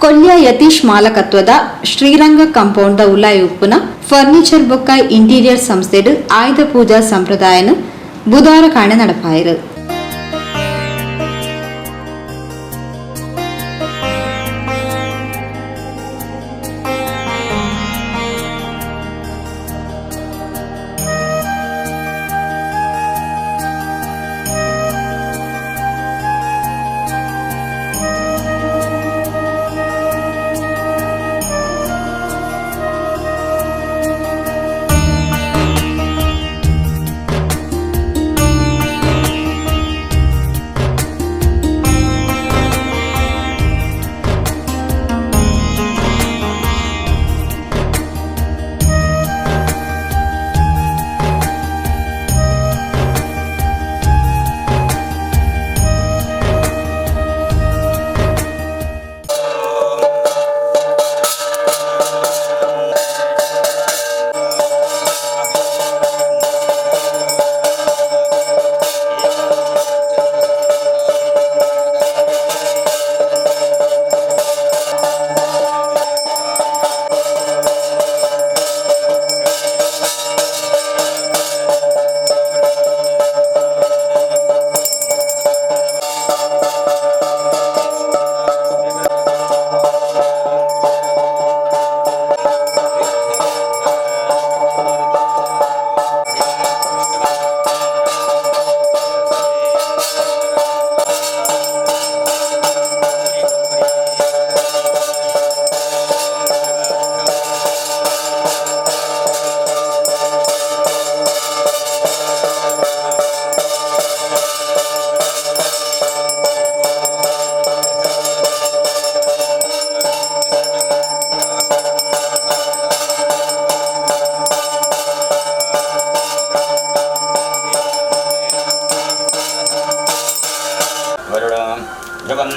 Kolya Yathish ಮಾಲಕತ್ವದ Sriranga compound ಉಲಾಯಿ ಉಪ್ಪುನ furniture ಬೊಕ್ಕ ಇಂಟೀರಿಯರ್ ಸಂಸ್ಥೆಡು ಆಯುಧ ಪೂಜಾ ಸಂಪ್ರದಾಯನ ಬುಧವಾರ ಕಾಣೆ ನಡಪಾಯಿರು.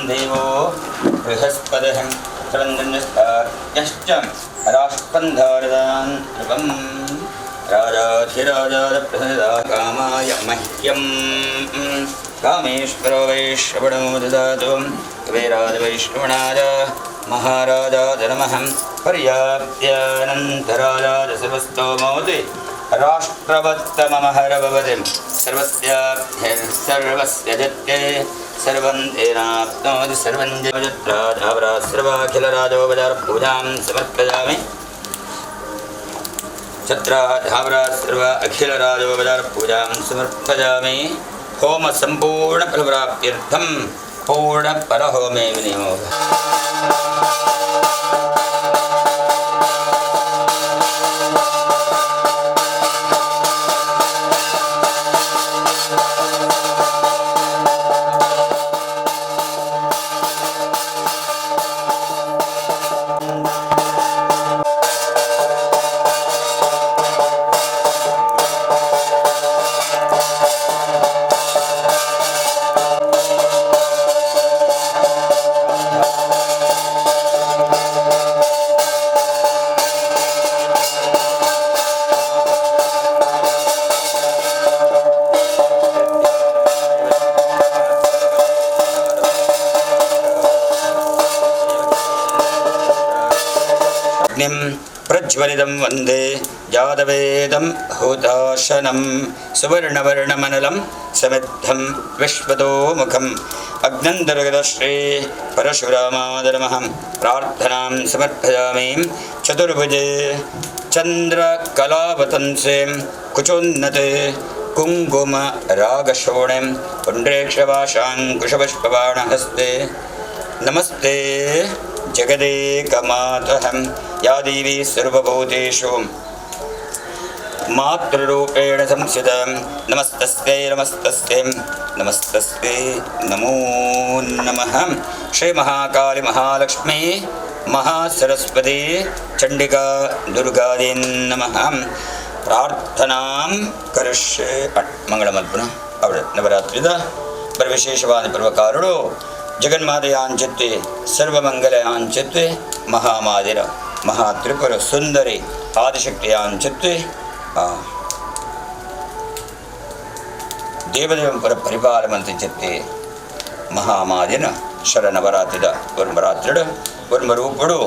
देवो बृहस्पतिः सर्वञ्जन्यश्च राष्ट्रबन्धारदान् ध्रुवम् राजाधिराजाप्रसदा कामाय मह्यं कामेश्वरो वैश्रवणो ददातु कुबेरादिवैष्णवनाय महाराजाय नमः पर्याप्त्यानन्तराजाय सर्वस्तोमोति राष्ट्रवत्तममहरभवतिं सर्वस्याभ्यर्सर्वस्य जत्ते सर्वं तेनाप्नोति सर्वं सर्वाखिलराजोपचारपूजां समर्पयामि सर्व अखिलराजोपचारपूजां समर्पयामि होम सम्पूर्णफलप्राप्त्यर्थं पूर्णफलहोमे विनियोगः प्रज्वलितं वन्दे जातवेदं हुताशनं सुवर्णवर्णमनलं समिद्धं विश्वतो मुखम् अग्नन्दरगतश्री परशुरामादनमः प्रार्थनां समर्पयामि चतुर्भुजे चन्द्रकलावतंसे कुचोन्नते कुङ्कुमरागशोणिं पुण्ड्रेक्षवाशाङ्कुशपुष्पबाणहस्ते नमस्ते जगदेकमातः या देवी सर्वभूतेषु मातृरूपेण संस्थिता नमस्तस्यै नमस्तस्यै नमस्तस्यै नमो नमः। श्री महाकाली महालक्ष्मी महासरस्वती चंडिका दुर्गादे नमः। प्रार्थनां करिष्ये मंगलमर्पण ಅವರ ನವರಾತ್ರಿದ ವಿಶೇಷವಾದ ಪರ್ವಕಾರುಡು ಜಗನ್ಮಾತೆಯಾಂಚಿತ್ತೆ ಸರ್ವಮಂಗಲಯಾಂಚಿತ್ತೆ ಮಹಾಮಾದಿರ ಮಹಾತ್ರಿಪುರ ಸುಂದರಿ ಆದಿಶಕ್ತಿಯಾಂಚಿತ್ತೆ ದೇವದೇವಂಪುರ ಪರಿಪಾಲಮಂತ್ರಿ ಚಿತ್ತೆ ಮಹಾಮಾದಿನ ಶರನವರಾತ್ರಿದ ವರುಣರಾತ್ರಿಡು ರೂಪಡು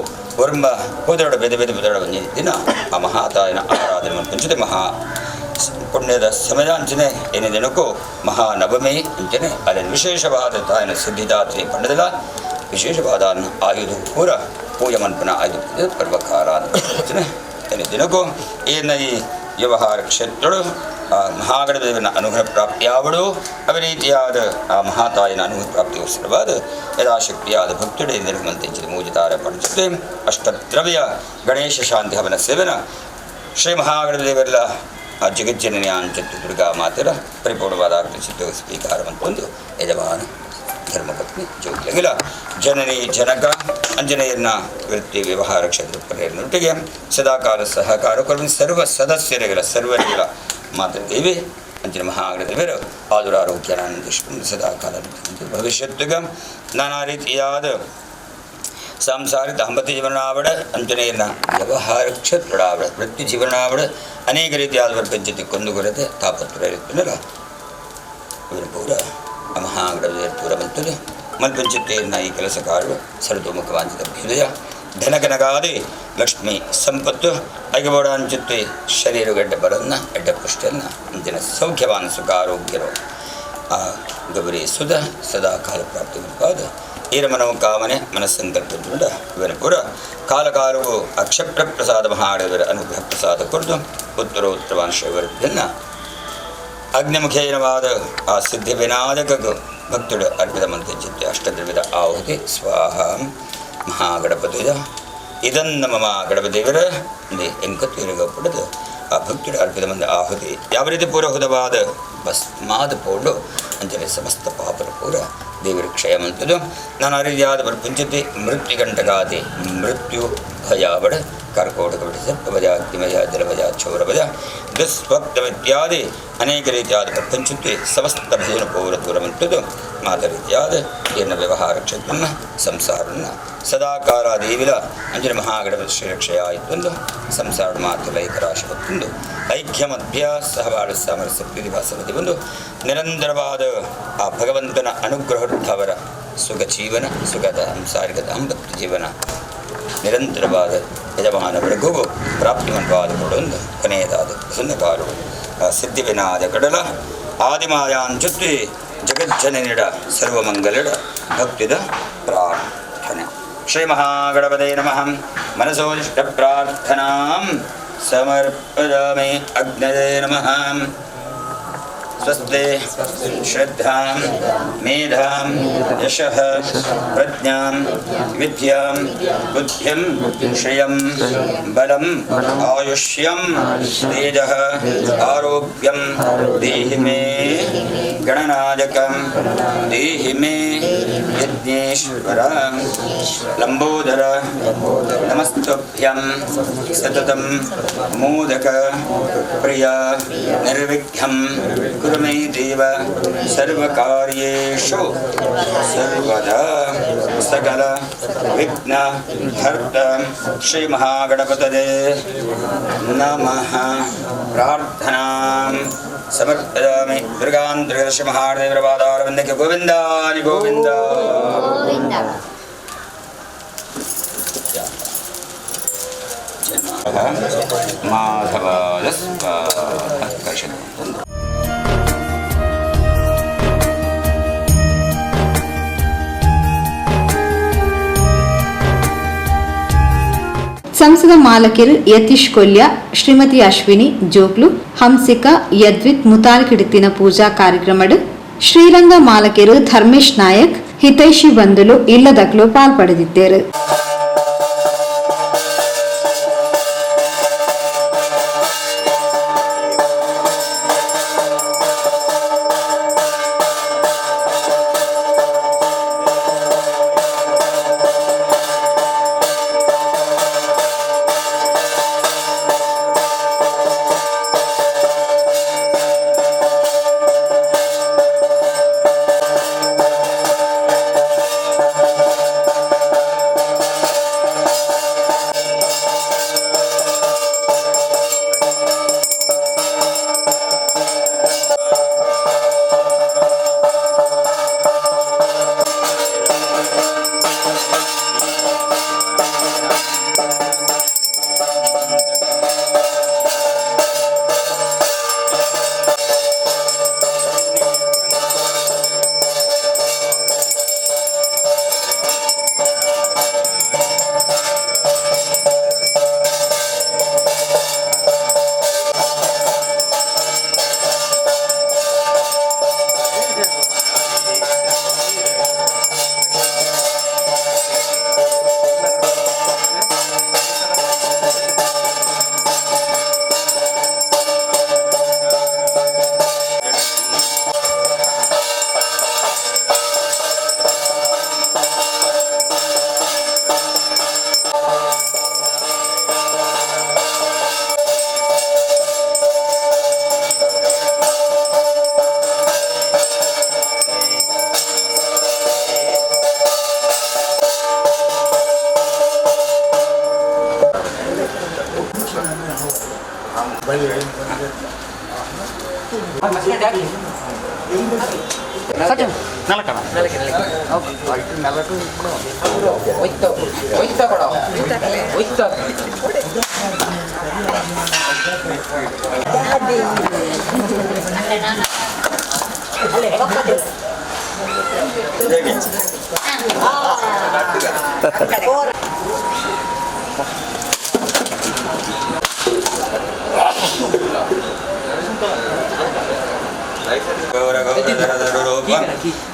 ವರ್ಮ ಹೋದರಡ ಬೆದೆ ಬೆದೆ ಬೆದಡ ಬಂದಿದ್ದ ದಿನ ಆ ಮಹಾತಾಯನ ಆರಾಧನೆ ಪಂಚದೆ ಮಹಾ ಪುಣ್ಯದ ಸಮಯ ಅಂಚನೆ ಏನೇ ದಿನಕ್ಕೂ ಮಹಾನವಮಿ ಅಂಚನೆ ಅಲ್ಲಿ ವಿಶೇಷವಾದ ತಾಯನ ಸಿದ್ಧಿದಾತ್ರಿ ಪಂಡದಲ್ಲ ವಿಶೇಷವಾದ ಆಯುಧ ಪೂರ ಪೂಜೆ ಮನ್ಪನ ಆಯುಧ ಪರ್ವಕಾರ ಅಂಚನೆ ಏನೇ ದಿನಕ್ಕೂ ಏನ ಈ ವ್ಯವಹಾರ ಕ್ಷೇತ್ರಗಳು ಮಹಾಗಣದೇವನ ಅನುಗ್ರಹ ಪ್ರಾಪ್ತಿಯಾವಡು ಅದೇ ರೀತಿಯಾದ ಆ ಮಹಾತಾಯಿನ ಅನುಗ್ರಹ ಪ್ರಾಪ್ತಿಗೋಸ್ಕರವಾದ ಯಥಾಶಕ್ತಿಯಾದ ಭಕ್ತುಡೆ ನಿರ್ಮಂತಿಂಚಿದ ಮೂಜಿತಾರ ಪಡಿಸುತ್ತೆ ಅಷ್ಟದ್ರವ್ಯ ಗಣೇಶ ಶಾಂತಿ ಹವನ ಸೇವನ ಶ್ರೀ ಮಹಾಗಣದೇವರೆಲ್ಲ ಆ ಜಗಜ್ಜನನಿ ಅಂಚತ್ತು ದುರ್ಗಾ ಮಾತೆರ ಪರಿಪೂರ್ಣವಾದ ಸಿದ್ಧ ಸ್ವೀಕಾರವಂತೊಂದು ಯಜಮಾನ ಧರ್ಮಪತ್ನಿ ಜ್ಯೋತಿಯಗಿಲ ಜನನಿ ಜನಕ ಅಂಜನೇಯನ ವೃತ್ತಿ ವ್ಯವಹಾರ ಕ್ಷೇತ್ರ ಪರಿಯನ್ನೊಟ್ಟಿಗೆ ಸದಾಕಾಲ ಸಹಕಾರ ಕೊಡುವ ಸರ್ವ ಸದಸ್ಯರಿಗಳ ಸರ್ವರಿಗಳ ಮಾತೃದೇವಿ ಅಂಜನ ಮಹಾಗಣದೇವರು ಆದುರಾರೋಗ್ಯನಾನಂದಿಸಿಕೊಂಡು ಸದಾಕಾಲ ಭವಿಷ್ಯತ್ತಿಗ ನಾನಾ ರೀತಿಯಾದ ಸಾಂಸಾರಿಕ ದಾಂಪತ್ಯ ಜೀವನಾವಡ ಅಂಜನೇಯನ ವ್ಯವಹಾರ ಕ್ಷೇತ್ರಡಾವಡ ವೃತ್ತಿ ಜೀವನಾವಡ ಅನೇಕ ರೀತಿಯಾದ ಪಂಚತಿ ಕೊಂದುಗೊರತೆ ತಾಪತ್ರ ಇರುತ್ತಲ್ಲ ಇವರು ಪೂರ ಮಹಾಗಣದೇವರು ಪೂರ ಬಂತದೆ ಮಲ್ಪಂಚತೆಯನ್ನ ಈ ಕೆಲಸ ಕಾಡುವ ಸರ್ವತೋಮುಖವಾಂಚಿತ ಹೃದಯ ಧನಕನಗಾದಿ ಲಕ್ಷ್ಮಿ ಸಂಪತ್ತು ಐಗಬೋಡ ಅಂಚುತ್ತೆ ಶರೀರಗಡ್ಡ ಬಲನ್ನ ಎಡ್ಡ ಪುಷ್ಟನ್ನ ಅಂಚಿನ ಸೌಖ್ಯವಾನ ಸುಖ ಆರೋಗ್ಯರು ಆ ಗೌರಿ ಸುಧ ಸದಾ ಕಾಲ ಪ್ರಾಪ್ತಿ ಮುಂತಾದ ಈರಮನವ ಕಾಮನೆ ಮನಸ್ಸಂಕಲ್ಪ ದೃಢ ಇವರ ಪುರ ಕಾಲಕಾಲವು ಅಕ್ಷಪ್ರ ಪ್ರಸಾದ ಮಹಾಡವರ ಅನುಗ್ರಹ ಪ್ರಸಾದ ಕೊಟ್ಟು ಉತ್ತರೋತ್ತರವಾನ್ ಶೈವರ್ಯನ್ನ ಅಗ್ನಿಮುಖೇನವಾದ ಆ ಸಿದ್ಧಿ ವಿನಾಯಕಗೂ ಭಕ್ತುಡು ಅರ್ಪಿತ ಮಂತ್ರ ಚಿತ್ತೆ ಅಷ್ಟದ್ರವ್ಯದ ಆಹುತಿ ಸ್ವಾಹ ಮಹಾಗಣಪತಿಯ ಇದನ್ನ ಮಮ ಗಣಪತಿಯವರ ಎಂಕತ್ತೂರಿಗೆ ಪಡೆದು ಆ ಭಕ್ತುಡು ಅರ್ಪಿತ ಮಂದ ಆಹುತಿ ಯಾವ ರೀತಿ ಪೂರಹುತವಾದ ಭಸ್ಮಾದ ಪೌಡು ಅಂಜನೆ ಸಮಸ್ತ ಪಾಪರ ಪೂರ ದೇವರ ಕ್ಷಯಮಂತದು ನಾನಾ ರೀತಿಯಾದ ಪ್ರಪಂಚತೆ ಮೃತ್ಯುಗಂಟಗಾದಿ ಮೃತ್ಯು ಭಯಾವಡ ಕರ್ಕೋಟಕ ಸರ್ಪಭಜ ಅಗ್ನಿಭಜ ಜಲಭಜ ಕ್ಷೌರಭಜ ದುಸ್ವಪ್ತವಿತ್ಯಾದಿ ಅನೇಕ ರೀತಿಯಾದ ಪ್ರಪಂಚತೆ ಸಮಸ್ತ ಭಜನ ಪೌರ ದೂರವಂತದ್ದು ಮಾತ ರೀತಿಯಾದ ಏನ ವ್ಯವಹಾರ ಕ್ಷೇತ್ರನ ಸಂಸಾರನ್ನ ಸದಾಕಾಲ ದೇವಿಲ ಅಂಜನ ಮಹಾಗಣಪತಿ ಶ್ರೀರಕ್ಷೆಯ ಆಯಿತೊಂದು ಸಂಸಾರ ಮಾತ್ರ ಲೈಕರಾಶವತ್ತೊಂದು ಐಕ್ಯ ಮಧ್ಯ ಸಹಬಾಳ ಸಾಮರಸ್ಯ ಪ್ರತಿಭಾಸವತಿ ಒಂದು ನಿರಂತರವಾದ ಆ ಭಗವಂತನ ಅನುಗ್ರಹವರ ಸುಖ ಜೀವನ ಸುಖದ ಸಾಂಸಾರಿಕ ದಾಂಪತ್ಯ ಜೀವನ ನಿರಂತರವಾದ ಯಜಮಾನವರೆಗೂ ಪ್ರಾಪ್ತಿಮಂತವಾದ ಕೊಡೊಂದು ಕೊನೆಯದಾದ ಸುಂದಕಾರು ಸಿದ್ಧಿವಿನಾದ ಕಡಲ ಆದಿಮಾಯಾಂಚುತ್ತಿ ಜಗಜ್ಜನನಿಡ ಸರ್ವಮಂಗಲಡ ಭಕ್ತಿದ ಪ್ರಾರ್ಥನೆ ಶ್ರೀ ಮಹಾಗಣಪತೇ ನಮಃ ಮನಸೋದಿಷ್ಟ ಪ್ರಾರ್ಥನಾಂ ಸಮರ್ಪಯಾಮಿ ಅಗ್ನಯೇ ನಮಃ ಸ್ವಸ್ತೆ ಶ್ರದ್ಧಾಂ ಮೇಧಾಂ ಯಶಃ ಪ್ರಜ್ಞಾಂ ವಿದ್ಯಾಂ ಬುದ್ಧಿಂ ಶ್ರಿಯಂ ಬಲಂ ಆಯುಷ್ಯಂ ತೇಜಃ ಆರೋಗ್ಯಂ ದೇಹಿ ಮೇ ಗಣನಾಯಕಂ ದೇಹಿ ಮೇ ಯಜ್ಞೇಶ್ವರ ಲಂಬೋದರ ನಮಸ್ತುಭ್ಯಂ ಸತತಂ ಮೋದಕ ಪ್ರಿಯ ನಿರ್ವಿಘ್ನಂ ಕುರು ಮೇ ದೇವ ಸರ್ವಕಾರ್ಯೇಷು ಸರ್ವದಾ ಸಕಲ ವಿಘ್ನ ಹರ್ತ ಶ್ರೀ ಮಹಾಗಣಪತಯೇ ನಮಃ ಪ್ರಾರ್ಥನಾಂ ಸಮರ್ಪಯಾಮಿ ದುರ್ಗಾಂತರ ಶ್ರೀ ಮಹಾದೇವರ ಪಾದಾರವಿಂದಕ್ಕೆ ಗೋವಿಂದಾನಿ ಗೋವಿಂದ ಮಾಧವಾಯ ಸ್ವಾಹ. ಸಂಸದ ಮಾಲಕಿರು ಯತೀಶ್ ಕೊಲ್ಯ ಶ್ರೀಮತಿ ಅಶ್ವಿನಿ ಜೋಗ್ಲು ಹಂಸಿಕ ಯದ್ವಿತ್ ಮುತಾಲ್ಕಿಡಿತಿನ ಪೂಜಾ ಕಾರ್ಯಕ್ರಮಡ್ ಶ್ರೀರಂಗ ಮಾಲಕಿರು ಧರ್ಮೇಶ್ ನಾಯಕ್ ಹಿತೈಷಿ ಬಂಧುಲು ಇಲ್ಲದಕ್ಲು ಪಾಲ್ಪಡೆದಿದ್ದರು.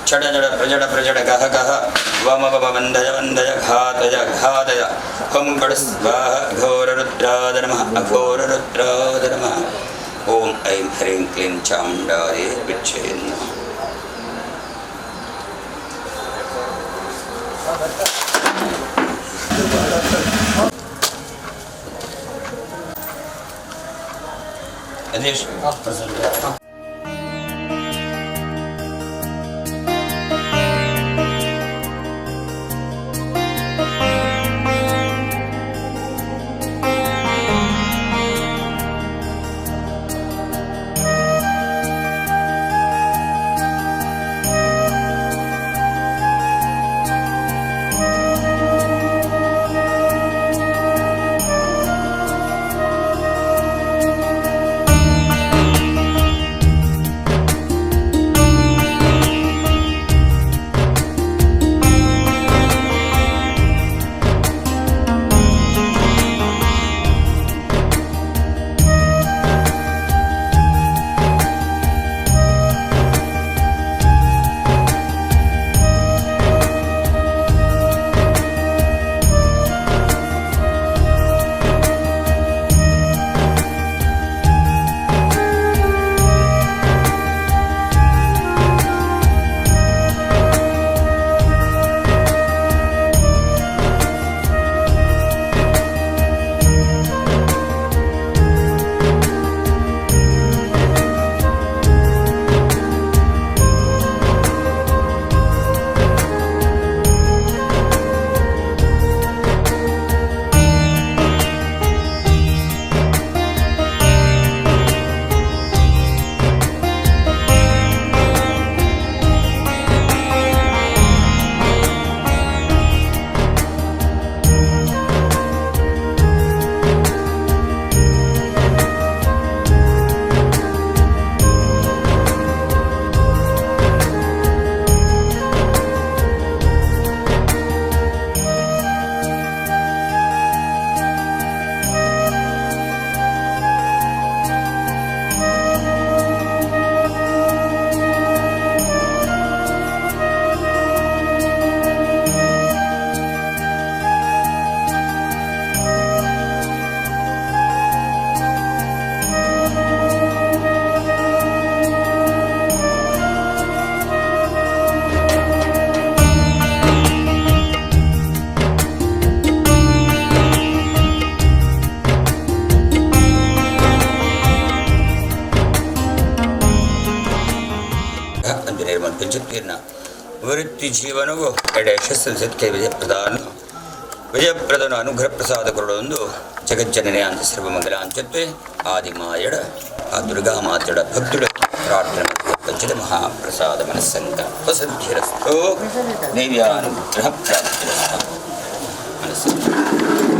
षडजड प्रजड प्रजड गह गह वम वम वन्दय वन्दय घातय घातय हं बड स्वाहा घोररुद्राय नमः अघोररुद्राय नमः ओम ऐं ह्रीं क्लीं चामुण्डायै विच्छे नमः अधीश ವೃತ್ತಿ ಜೀವನವು ಎಡೆ ಯಶಸ್ಸಕ್ಕೆ ವಿಜಯಪ್ರದನು ಅನುಗ್ರಹ ಪ್ರಸಾದ ಕೊಡೊಂದು ಜಗಜ್ಜನನೇ ಅಂತ ಸರ್ವಮಂಗಲ ಅಂಚತ್ವೆ ಆದಿಮಾಯಡ ಆ ದುರ್ಗಾ ಮಾತಡ ಭಕ್ತುಡ ಪ್ರಾರ್ಥನೆ ಪಂಚದ ಮಹಾಪ್ರಸಾದ ಮನಸ್ಸಂಗ ವಸಂತಿರಸ್ತು ದೇವಿಯ ಅನುಗ್ರಹ ಪ್ರಾಪ್ತಿರಸ್ತು ಮನಸ್ಸು